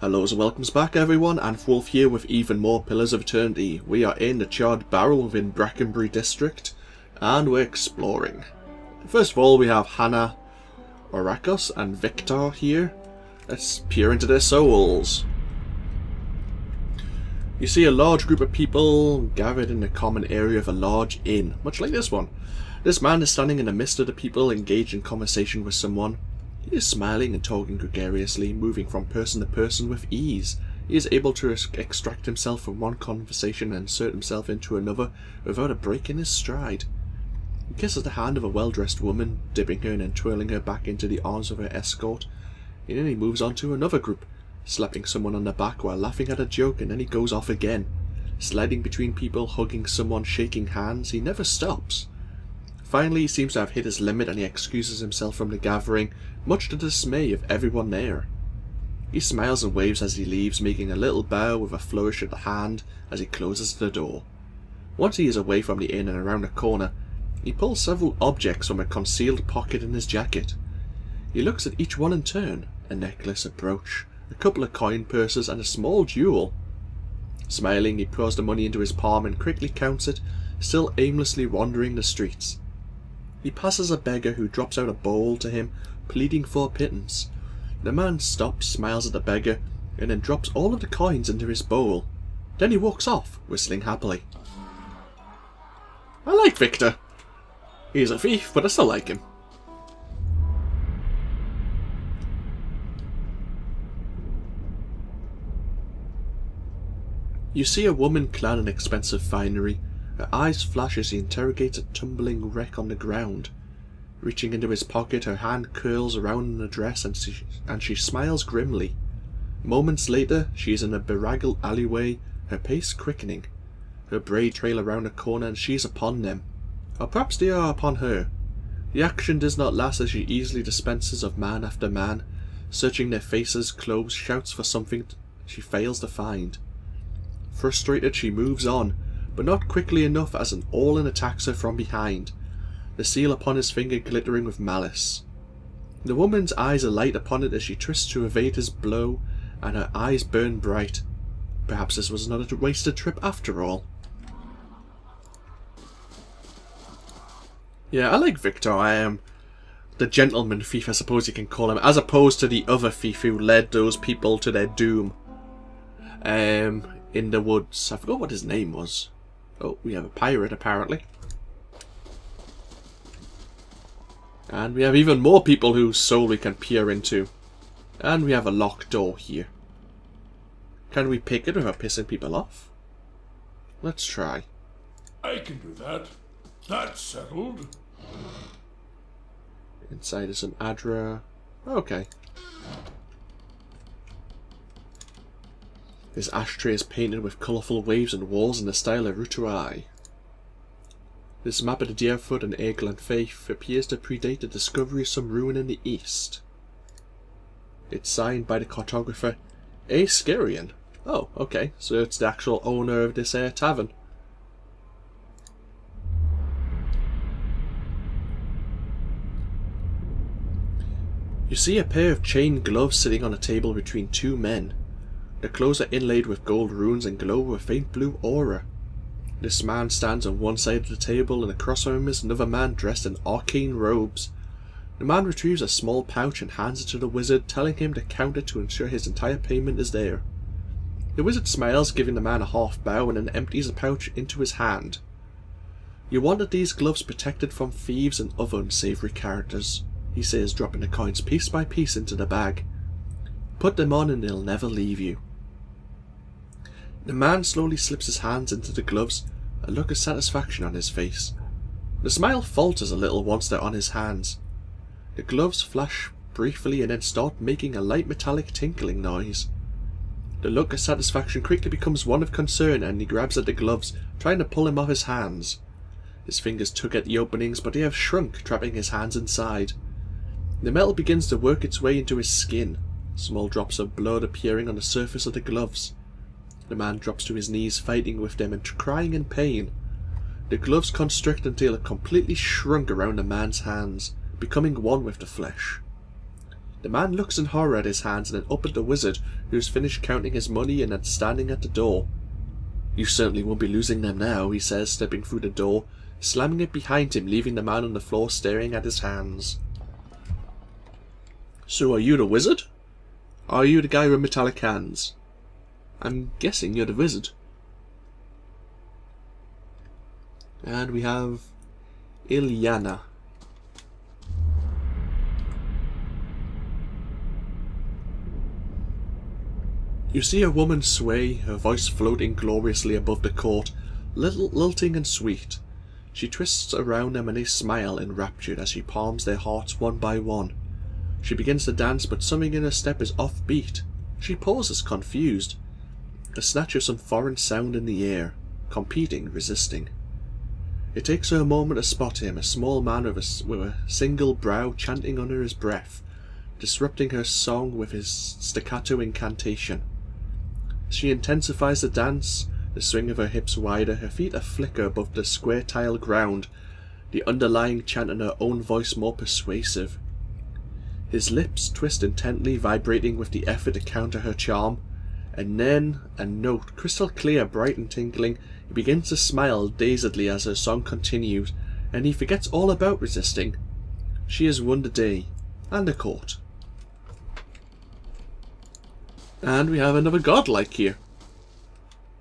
Hello and welcomes back everyone, AnthWolf here with even more Pillars of Eternity. We are in the Charred Barrel within Brackenbury District, and we're exploring. First of all, we have Hannah, Orakos and Victor here. Let's peer into their souls. You see a large group of people gathered in the common area of a large inn, much like this one. This man is standing in the midst of the people engaged in conversation with someone. He is smiling and talking gregariously, moving from person to person with ease. He is able to extract himself from one conversation and insert himself into another without a break in his stride. He kisses the hand of a well-dressed woman, dipping her and then twirling her back into the arms of her escort. And then he moves on to another group, slapping someone on the back while laughing at a joke, and then he goes off again. Sliding between people, hugging someone, shaking hands, he never stops. Finally, he seems to have hit his limit and he excuses himself from the gathering, much to the dismay of everyone there. He smiles and waves as he leaves, making a little bow with a flourish of the hand as he closes the door. Once he is away from the inn and around a corner, he pulls several objects from a concealed pocket in his jacket. He looks at each one in turn, a necklace, a brooch, a couple of coin purses and a small jewel. Smiling, he pours the money into his palm and quickly counts it, still aimlessly wandering the streets. He passes a beggar who drops out a bowl to him, pleading for pittance. The man stops, smiles at the beggar, and then drops all of the coins into his bowl. Then he walks off, whistling happily. I like Victor. He's a thief, but I still like him. You see a woman clad in expensive finery. Her eyes flash as she interrogates a tumbling wreck on the ground. Reaching into his pocket, her hand curls around the dress and she smiles grimly. Moments later, she is in a beraggled alleyway, her pace quickening. Her braids trail around a corner and she is upon them. Or perhaps they are upon her. The action does not last as she easily dispenses of man after man, searching their faces, clothes, shouts for something she fails to find. Frustrated, she moves on, but not quickly enough as an Orlan attacks her from behind, the seal upon his finger glittering with malice. The woman's eyes alight upon it as she twists to evade his blow, and her eyes burn bright. Perhaps this was not a wasted trip after all. Yeah, I like Victor. I am the gentleman thief, I suppose you can call him, as opposed to the other thief who led those people to their doom. In the woods. I forgot what his name was. Oh, we have a pirate apparently. And we have even more people whose soul we can peer into. And we have a locked door here. Can we pick it without pissing people off? Let's try. I can do that. That's settled. Inside is an Adra. Okay. This ashtray is painted with colourful waves and walls in the style of Rutuai. This map of the Deerfoot and Aegland faith appears to predate the discovery of some ruin in the east. It's signed by the cartographer A. Skirian. Oh, okay, so it's the actual owner of this tavern. You see a pair of chain gloves sitting on a table between two men. The clothes are inlaid with gold runes and glow with a faint blue aura. This man stands on one side of the table and across from him is another man dressed in arcane robes. The man retrieves a small pouch and hands it to the wizard, telling him to count it to ensure his entire payment is there. The wizard smiles, giving the man a half bow, and then empties the pouch into his hand. You wanted these gloves protected from thieves and other unsavoury characters, he says, dropping the coins piece by piece into the bag. Put them on and they'll never leave you. The man slowly slips his hands into the gloves, a look of satisfaction on his face. The smile falters a little once they're on his hands. The gloves flash briefly and then start making a light metallic tinkling noise. The look of satisfaction quickly becomes one of concern and he grabs at the gloves, trying to pull them off his hands. His fingers tug at the openings, but they have shrunk, trapping his hands inside. The metal begins to work its way into his skin, small drops of blood appearing on the surface of the gloves. The man drops to his knees, fighting with them and crying in pain. The gloves constrict until it completely shrunk around the man's hands, becoming one with the flesh. The man looks in horror at his hands and then up at the wizard, who's finished counting his money and is standing at the door. "You certainly won't be losing them now," he says, stepping through the door, slamming it behind him, leaving the man on the floor staring at his hands. "So are you the wizard? Are you the guy with metallic hands? I'm guessing you're the wizard." And we have Ilyana. You see a woman sway, her voice floating gloriously above the court, lilting and sweet. She twists around them and they smile enraptured as she palms their hearts one by one. She begins to dance, but something in her step is offbeat. She pauses, confused. A snatch of some foreign sound in the air, competing, resisting. It takes her a moment to spot him, a small man with a single brow chanting under his breath, disrupting her song with his staccato incantation. She intensifies the dance, the swing of her hips wider, her feet a flicker above the square tile ground, the underlying chant in her own voice more persuasive. His lips twist intently, vibrating with the effort to counter her charm, and then, a note, crystal clear, bright and tinkling, he begins to smile dazedly as her song continues, and he forgets all about resisting. She has won the day, and the court. And we have another godlike here,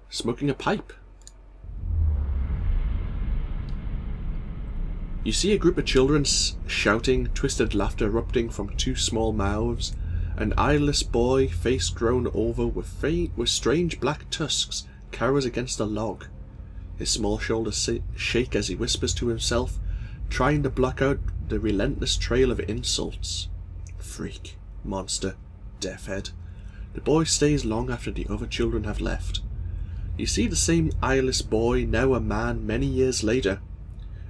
smoking a pipe. You see a group of children shouting, twisted laughter erupting from two small mouths. An eyeless boy, face grown over with strange black tusks, cowers against a log. His small shoulders shake as he whispers to himself, trying to block out the relentless trail of insults. Freak, monster, deathhead. The boy stays long after the other children have left. You see the same eyeless boy, now a man many years later.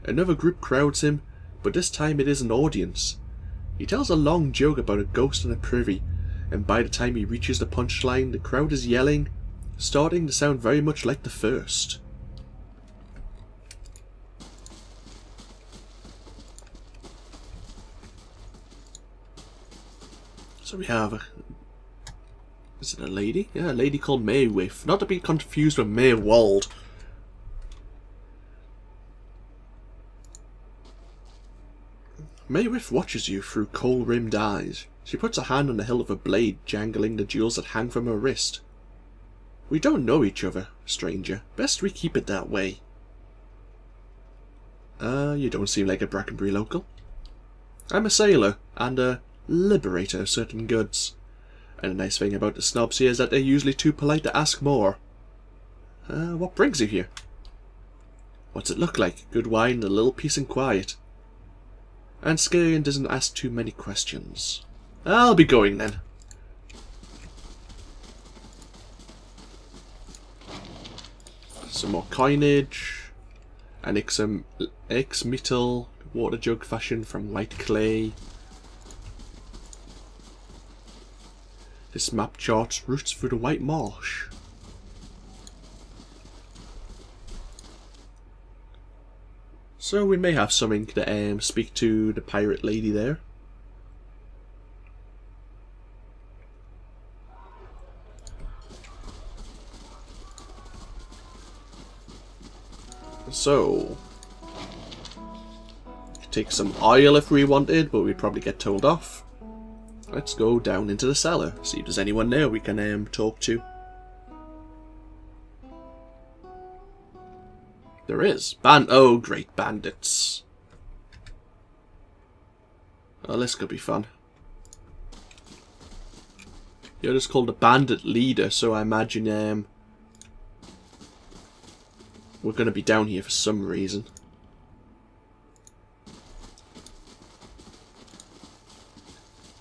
Another group crowds him, but this time it is an audience. He tells a long joke about a ghost in a privy, and by the time he reaches the punchline, the crowd is yelling, starting to sound very much like the first. So we have is it a lady? Yeah, a lady called Maywif. Not to be confused with Maywald. Maywif watches you through kohl-rimmed eyes. She puts a hand on the hilt of a blade, jangling the jewels that hang from her wrist. "We don't know each other, stranger. Best we keep it that way." You don't seem like a Brackenbury local. "I'm a sailor, and a liberator of certain goods. And the nice thing about the snobs here is that they're usually too polite to ask more." What brings you here?" "What's it look like? Good wine and a little peace and quiet." And Skarian doesn't ask too many questions. "I'll be going then." Some more coinage. An ex-metal water jug fashioned from white clay. This map charts routes through the White Marsh. So we may have something to speak to the pirate lady there. So, take some oil if we wanted, but we'd probably get told off. Let's go down into the cellar, see if there's anyone there we can talk to. There is. Oh, great, bandits. Oh, this could be fun. You're just called a bandit leader, so I imagine we're going to be down here for some reason.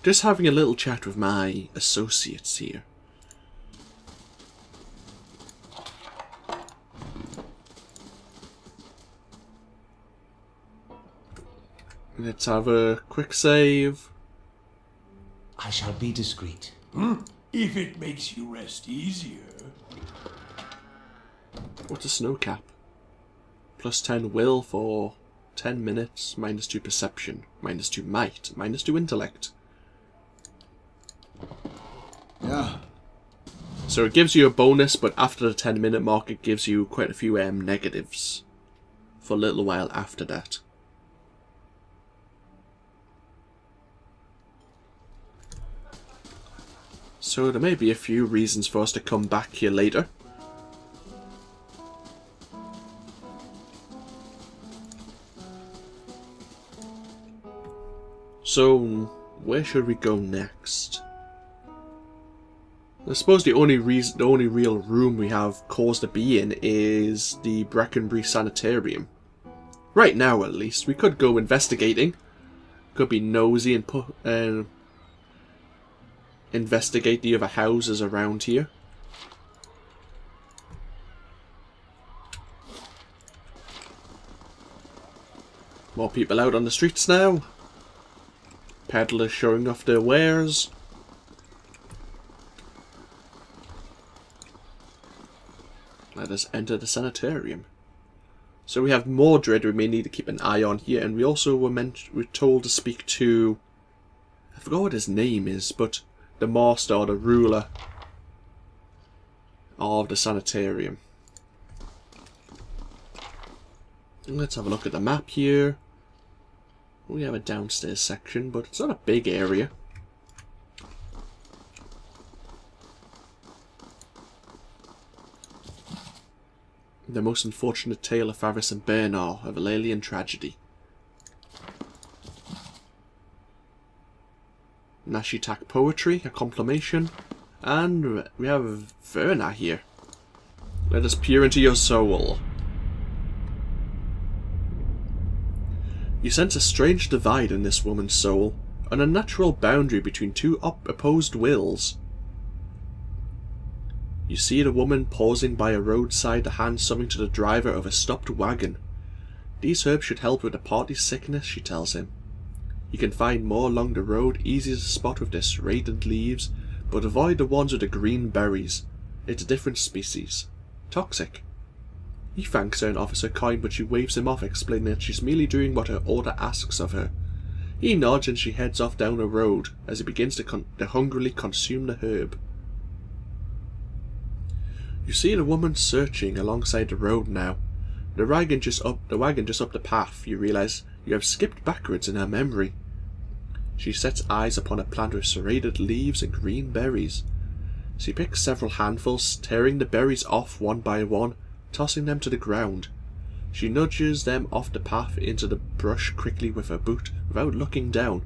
Just having a little chat with my associates here. Let's have a quick save. I shall be discreet. If it makes you rest easier. What's a snow cap? Plus 10 will for 10 minutes, minus 2 perception, minus 2 might, minus 2 intellect. So it gives you a bonus, but after the 10-minute mark it gives you quite a few negatives for a little while after that. So there may be a few reasons for us to come back here later. So, where should we go next? I suppose the only real room we have cause to be in is the Breckenbury Sanitarium. Right now, at least. We could go investigating. Could be nosy and investigate the other houses around here. More people out on the streets now. Peddlers showing off their wares. Let us enter the sanitarium. So we have Moedred we may need to keep an eye on here, and we also were told to speak to, I forgot what his name is, but the master or the ruler of the sanitarium. And let's have a look at the map here. We have a downstairs section, but it's not a big area. The most unfortunate tale of Faris and Bernard, of a Lelian tragedy. Nashitak poetry, a compilation, and we have Verna here. Let us peer into your soul. You sense a strange divide in this woman's soul, an unnatural boundary between two opposed wills. You see the woman pausing by a roadside to hand something to the driver of a stopped wagon. These herbs should help with the party's sickness, she tells him. You can find more along the road, easy to spot with their serrated leaves, but avoid the ones with the green berries. It's a different species. Toxic. He thanks her and offers her coin, but she waves him off, explaining that she's merely doing what her order asks of her. He nods and she heads off down the road, as he begins to hungrily consume the herb. You see the woman searching alongside the road now. The wagon just up the path. You realise you have skipped backwards in her memory. She sets eyes upon a plant with serrated leaves and green berries. She picks several handfuls, tearing the berries off one by one, tossing them to the ground. She nudges them off the path into the brush quickly with her boot, without looking down,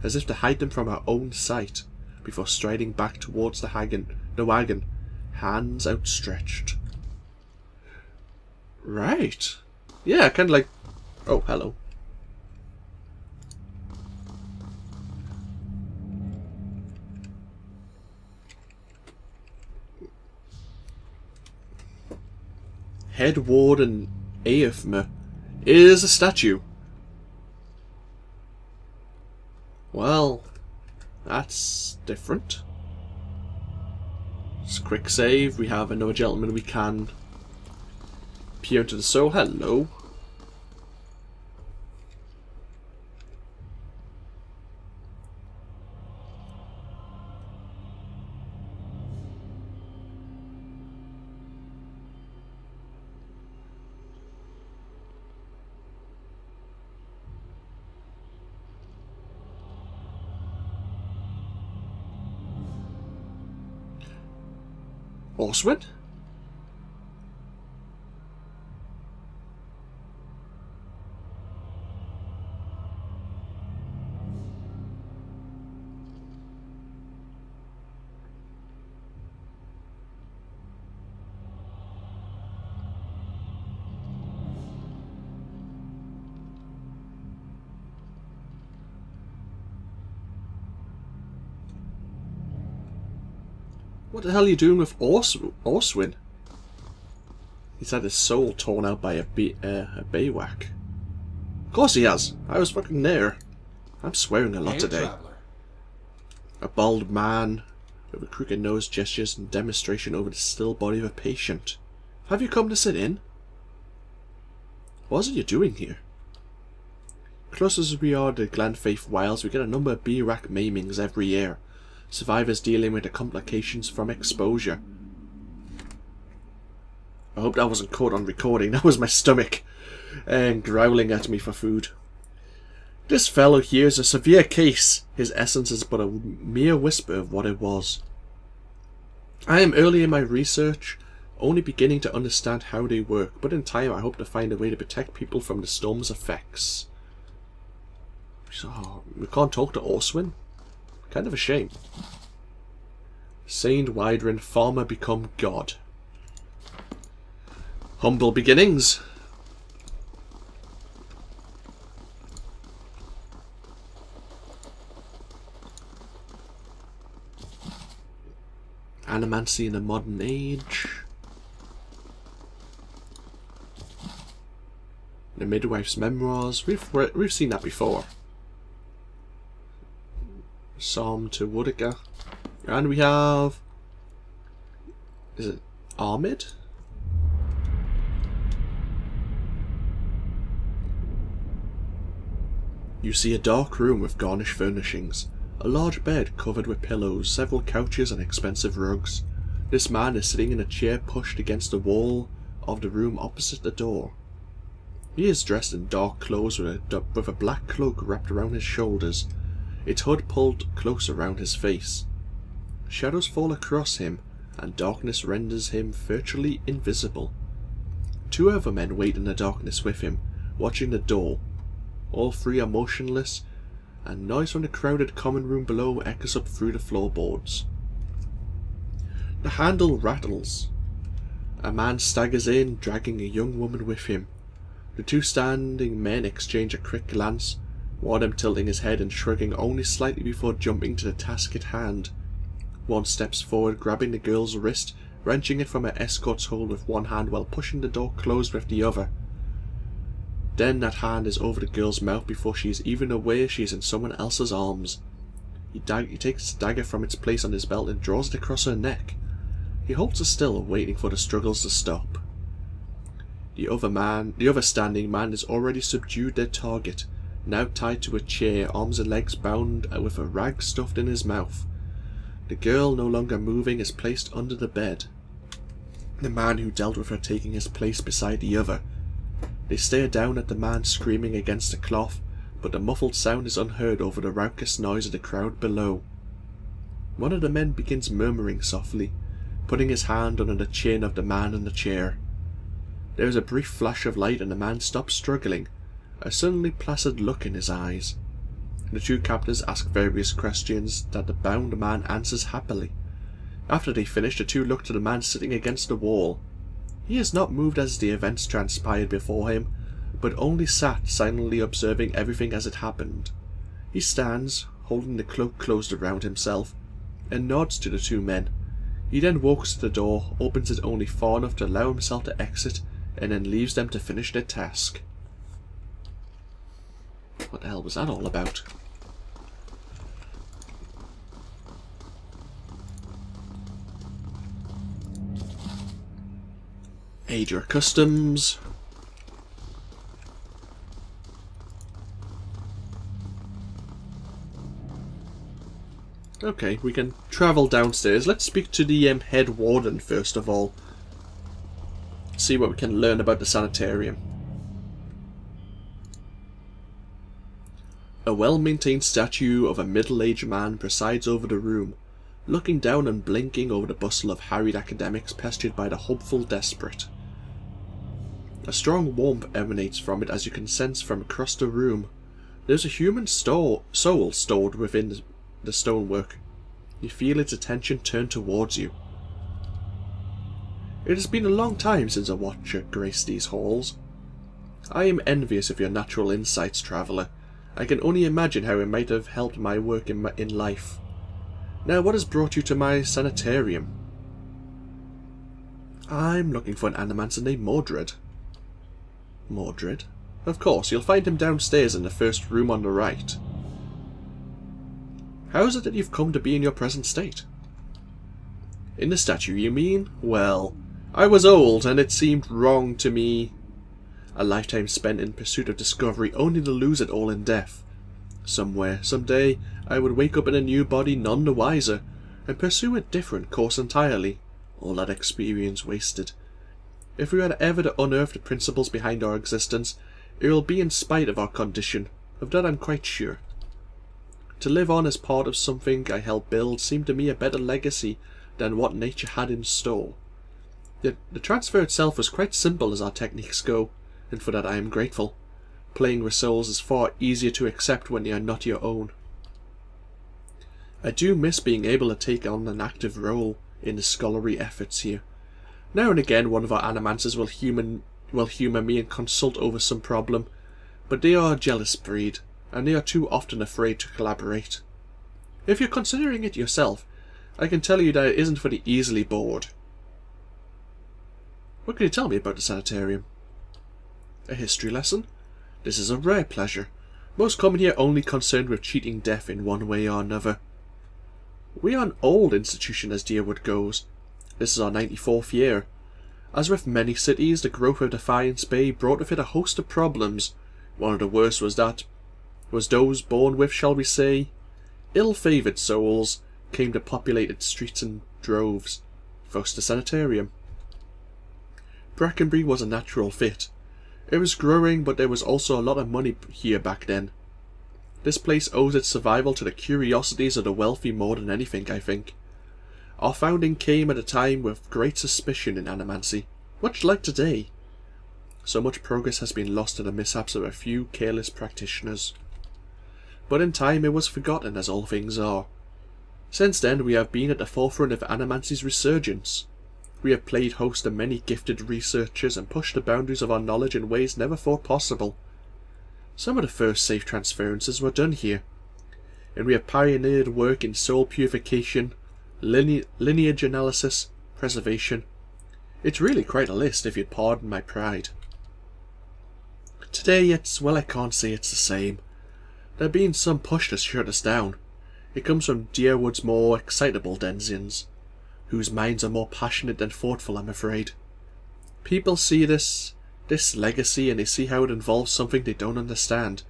as if to hide them from her own sight, before striding back towards the wagon, hands outstretched. Right. Yeah, kind of like... Oh, hello. Head Warden Aethma is a statue. Well, that's different. Just a quick save. We have another gentleman we can peer into the soul. Hello. Oswin? What the hell are you doing with Oswin? He's had his soul torn out by a baywhack. Of course he has. I was fucking there. I'm swearing a lot today. Traveler. A bald man with a crooked nose gestures in demonstration over the still body of a patient. Have you come to sit in? What are you doing here? Close as we are to Glenfaith Wilds, we get a number of BRAC maimings every year. Survivors dealing with the complications from exposure. I hope that wasn't caught on recording. That was my stomach growling at me for food. This fellow here is a severe case. His essence is but a mere whisper of what it was. I am early in my research, only beginning to understand how they work, but in time I hope to find a way to protect people from the storm's effects. So, we can't talk to Orswin? Kind of a shame. Saint Wydrin, farmer become god. Humble beginnings. Animancy in the modern age. The midwife's memoirs. We've seen that before. Psalm to Woodica. And we have... Is it Armid? You see a dark room with garnished furnishings. A large bed covered with pillows, several couches and expensive rugs. This man is sitting in a chair pushed against the wall of the room opposite the door. He is dressed in dark clothes with a black cloak wrapped around his shoulders, its hood pulled close around his face. Shadows fall across him, and darkness renders him virtually invisible. Two other men wait in the darkness with him, watching the door. All three are motionless, and noise from the crowded common room below echoes up through the floorboards. The handle rattles. A man staggers in, dragging a young woman with him. The two standing men exchange a quick glance, one of them tilting his head and shrugging only slightly before jumping to the task at hand. One steps forward, grabbing the girl's wrist, wrenching it from her escort's hold with one hand while pushing the door closed with the other. Then that hand is over the girl's mouth before she is even aware she is in someone else's arms. He takes his dagger from its place on his belt and draws it across her neck. He holds her still, waiting for the struggles to stop. The other standing man has already subdued their target, now tied to a chair, arms and legs bound with a rag stuffed in his mouth. The girl, no longer moving, is placed under the bed. The man who dealt with her taking his place beside the other. They stare down at the man screaming against the cloth, but the muffled sound is unheard over the raucous noise of the crowd below. One of the men begins murmuring softly, putting his hand under the chin of the man in the chair. There is a brief flash of light and the man stops struggling, a suddenly placid look in his eyes. The two captors ask various questions that the bound man answers happily. After they finish, the two look to the man sitting against the wall. He has not moved as the events transpired before him, but only sat silently observing everything as it happened. He stands, holding the cloak closed around himself, and nods to the two men. He then walks to the door, opens it only far enough to allow himself to exit, and then leaves them to finish their task. What the hell was that all about? Aedra Customs. Okay, we can travel downstairs. Let's speak to the head warden first of all. See what we can learn about the sanitarium. A well-maintained statue of a middle-aged man presides over the room, looking down and blinking over the bustle of harried academics pestered by the hopeful desperate. A strong warmth emanates from it, as you can sense from across the room. There's a human soul stored within the stonework. You feel its attention turned towards you. It has been a long time since a watcher graced these halls. I am envious of your natural insights, traveller. I can only imagine how it might have helped my work in life. Now, what has brought you to my sanitarium? I'm looking for an animancer named Moedred. Moedred? Of course, you'll find him downstairs in the first room on the right. How is it that you've come to be in your present state? In the statue, you mean? Well, I was old, and it seemed wrong to me. A lifetime spent in pursuit of discovery, only to lose it all in death. Somewhere, someday, I would wake up in a new body none the wiser, and pursue a different course entirely. All that experience wasted. If we are ever to unearth the principles behind our existence, it will be in spite of our condition. Of that I'm quite sure. To live on as part of something I helped build seemed to me a better legacy than what nature had in store. The transfer itself was quite simple as our techniques go, and for that I am grateful. Playing with souls is far easier to accept when they are not your own. I do miss being able to take on an active role in the scholarly efforts here. Now and again one of our animancers will humour me and consult over some problem, but they are a jealous breed, and they are too often afraid to collaborate. If you're considering it yourself, I can tell you that it isn't for the easily bored. What can you tell me about the sanitarium? A history lesson? This is a rare pleasure. Most come here only concerned with cheating death in one way or another. We are an old institution as Deerwood goes. This is our 94th year. As with many cities, the growth of Defiance Bay brought with it a host of problems. One of the worst was those born with, shall we say, ill-favoured souls came to populate its streets in droves. First the sanitarium. Brackenbury was a natural fit. It was growing, but there was also a lot of money here back then. This place owes its survival to the curiosities of the wealthy more than anything, I think. Our founding came at a time with great suspicion in animancy, much like today. So much progress has been lost in the mishaps of a few careless practitioners. But in time it was forgotten, as all things are. Since then we have been at the forefront of animancy's resurgence. We have played host to many gifted researchers and pushed the boundaries of our knowledge in ways never thought possible. Some of the first safe transferences were done here, and we have pioneered work in soul purification, lineage analysis, preservation. It's really quite a list, if you'd pardon my pride. Today well, I can't say it's the same. There have been some push to shut us down. It comes from Deerwood's more excitable denizens, whose minds are more passionate than thoughtful, I'm afraid. People see this legacy and they see how it involves something they don't understand,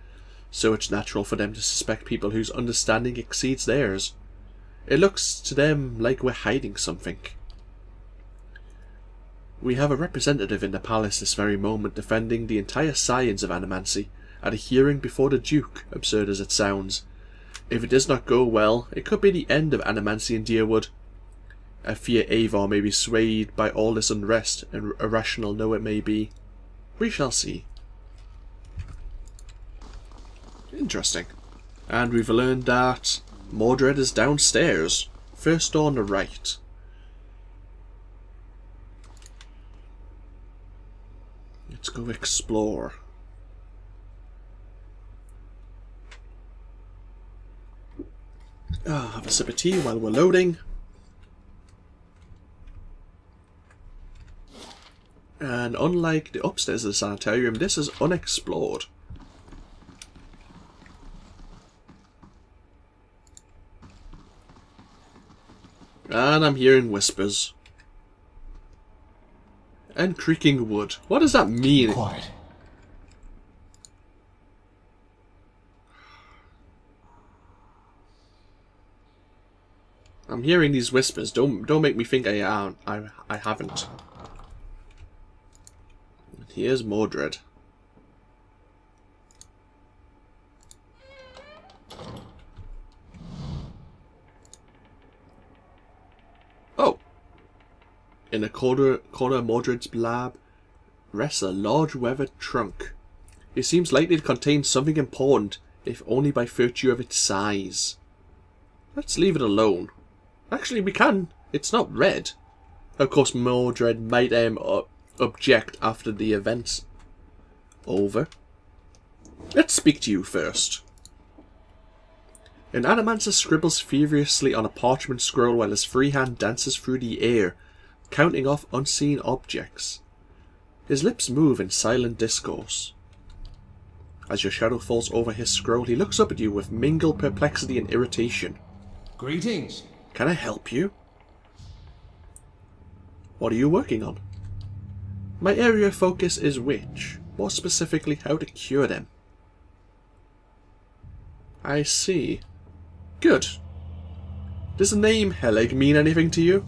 so it's natural for them to suspect people whose understanding exceeds theirs. It looks to them like we're hiding something. We have a representative in the palace this very moment defending the entire science of animancy at a hearing before the Duke, absurd as it sounds. If it does not go well, it could be the end of animancy in Deerwood. I fear Avon may be swayed by all this unrest, and irrational though it may be. We shall see. Interesting. And we've learned that Moedred is downstairs. First door on the right. Let's go explore. Have a sip of tea while we're loading. And unlike the upstairs of the sanitarium, this is unexplored. And I'm hearing whispers. And creaking wood. What does that mean? Quiet. I'm hearing these whispers. Don't make me think I haven't. And here's Moedred. Oh! In a corner of Moedred's lab rests a large weathered trunk. It seems likely to contain something important, if only by virtue of its size. Let's leave it alone. Actually, we can. It's not red. Of course, Moedred might object after the event's over. Let's speak to you first. An animancer scribbles furiously on a parchment scroll while his free hand dances through the air, counting off unseen objects. His lips move in silent discourse. As your shadow falls over his scroll, he looks up at you with mingled perplexity and irritation. Greetings. Can I help you? What are you working on? My area of focus is witch, more specifically how to cure them. I see. Good. Does the name Helig mean anything to you?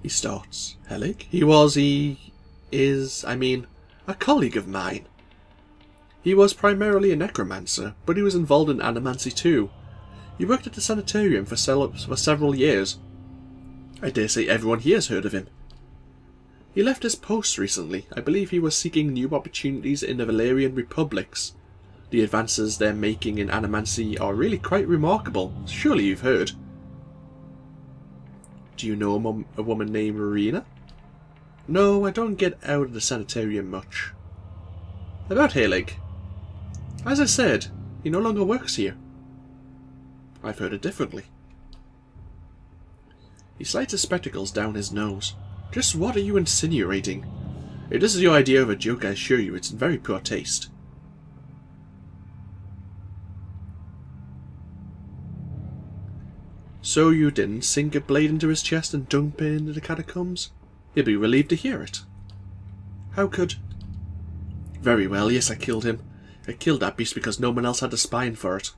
He starts. Helig? He is, a colleague of mine. He was primarily a necromancer, but he was involved in animancy too. He worked at the sanitarium for several years. I dare say everyone here has heard of him. He left his post recently. I believe he was seeking new opportunities in the Valerian republics. The advances they're making in animancy are really quite remarkable. Surely you've heard. Do you know a woman named Marina? No, I don't get out of the sanitarium much. About Helig. As I said, he no longer works here. I've heard it differently. He slides his spectacles down his nose. Just what are you insinuating? If this is your idea of a joke, I assure you it's in very poor taste. So you didn't sink a blade into his chest and dump it into the catacombs? He'll be relieved to hear it. How could... Very well, yes, I killed him. I killed that beast because no one else had the spine for it.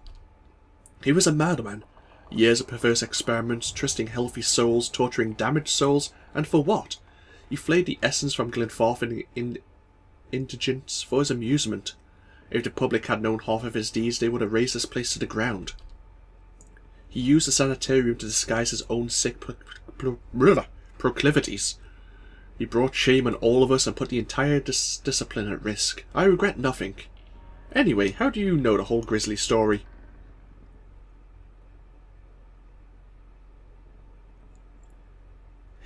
He was a madman. Years of perverse experiments, twisting healthy souls, torturing damaged souls, and for what? He flayed the essence from Glenfarth in indigents for his amusement. If the public had known half of his deeds, they would have razed this place to the ground. He used the sanitarium to disguise his own sick proclivities. He brought shame on all of us and put the entire discipline at risk. I regret nothing. Anyway, how do you know the whole grisly story?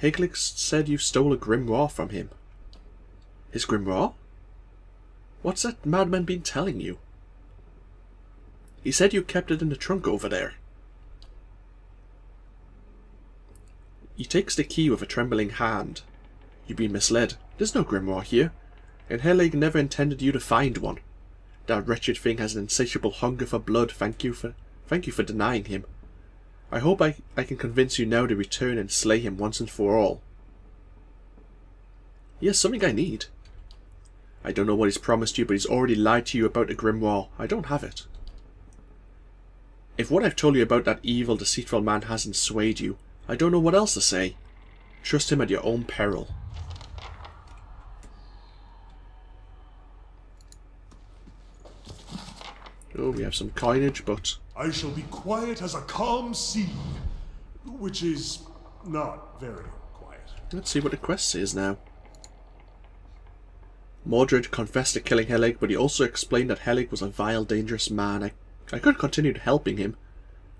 Helig said you stole a grimoire from him. His grimoire? What's that madman been telling you? He said you kept it in the trunk over there. He takes the key with a trembling hand. You've been misled. There's no grimoire here, and Helig never intended you to find one. That wretched thing has an insatiable hunger for blood. Thank you for denying him. I hope I can convince you now to return and slay him once and for all. He has something I need. I don't know what he's promised you, but he's already lied to you about the grimoire. I don't have it. If what I've told you about that evil, deceitful man hasn't swayed you, I don't know what else to say. Trust him at your own peril. Oh, we have some coinage, but... I shall be quiet as a calm sea, which is not very quiet. Let's see what the quest says now. Moedred confessed to killing Helig, but he also explained that Helig was a vile, dangerous man. I could continue helping him,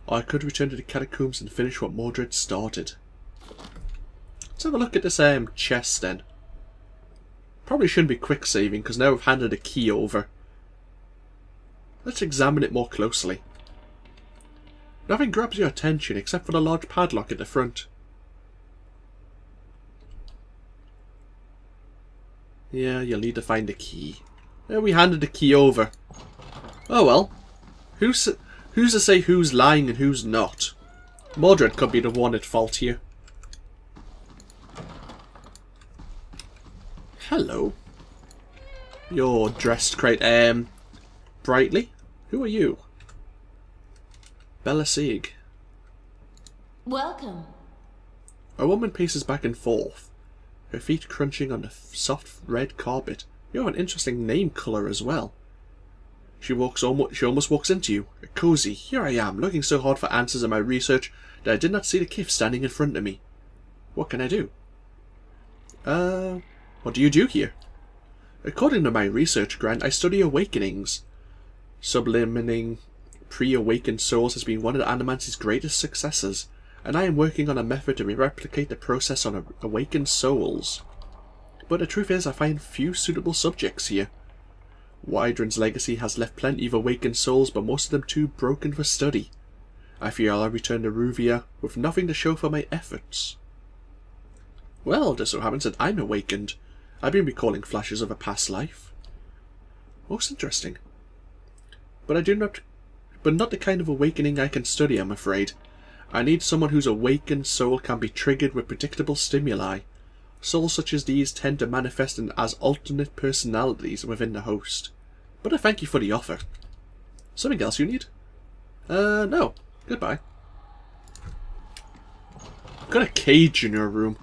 or I could return to the catacombs and finish what Moedred started. Let's have a look at this chest then. Probably shouldn't be quick saving, because now I've handed the key over. Let's examine it more closely. Nothing grabs your attention except for the large padlock at the front. Yeah, you'll need to find the key. There, we handed the key over. Oh well. Who's to say who's lying and who's not? Moedred could be the one at fault here. Hello. You're dressed quite, brightly. Who are you? Bella Sieg. Welcome. A woman paces back and forth, her feet crunching on the soft red carpet. You have an interesting name colour as well. She almost walks into you. Cozy, here I am, looking so hard for answers in my research that I did not see the Kif standing in front of me. What can I do? What do you do here? According to my research grant, I study awakenings. Sublimating pre-awakened souls has been one of the Animancy's greatest successes, and I am working on a method to replicate the process on awakened souls. But the truth is, I find few suitable subjects here. Moedred's legacy has left plenty of awakened souls, but most of them too broken for study. I fear I'll return to Ruvia with nothing to show for my efforts. Well, it just so happens that I'm awakened. I've been recalling flashes of a past life. Most interesting. But not the kind of awakening I can study, I'm afraid. I need someone whose awakened soul can be triggered with predictable stimuli. Souls such as these tend to manifest as alternate personalities within the host. But I thank you for the offer. Something else you need? No. Goodbye. Got a cage in your room.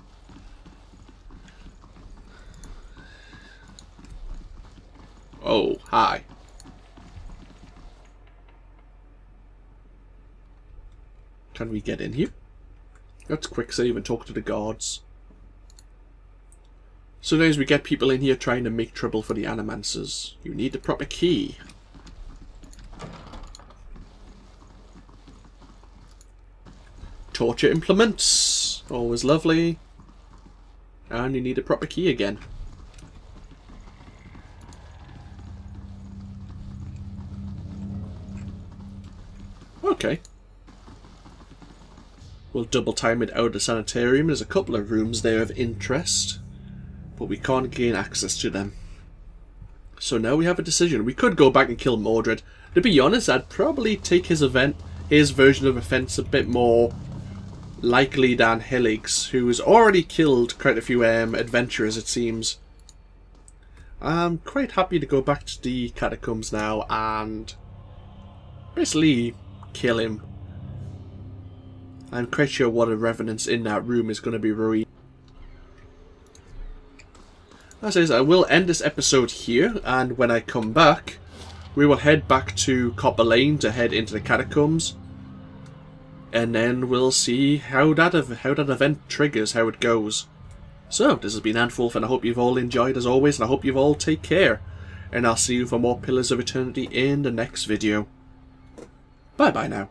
Oh, hi. Can we get in here? Let's quick save and talk to the guards. Sometimes we get people in here trying to make trouble for the animancers. You need the proper key. Torture implements. Always lovely. And you need a proper key again. Okay. We'll double time it out of the sanitarium. There's a couple of rooms there of interest, but we can't gain access to them. So now we have a decision. We could go back and kill Moedred. To be honest, I'd probably take his version of events a bit more likely than Helig's, who has already killed quite a few adventurers, it seems. I'm quite happy to go back to the catacombs now and basically kill him. I'm quite sure what a revenant's in that room is going to be ruined. As is, I will end this episode here, and when I come back, we will head back to Copper Lane to head into the catacombs, and then we'll see how that event triggers, how it goes. So, this has been AnthWolf, and I hope you've all enjoyed as always, and I hope you've all take care, and I'll see you for more Pillars of Eternity in the next video. Bye bye now.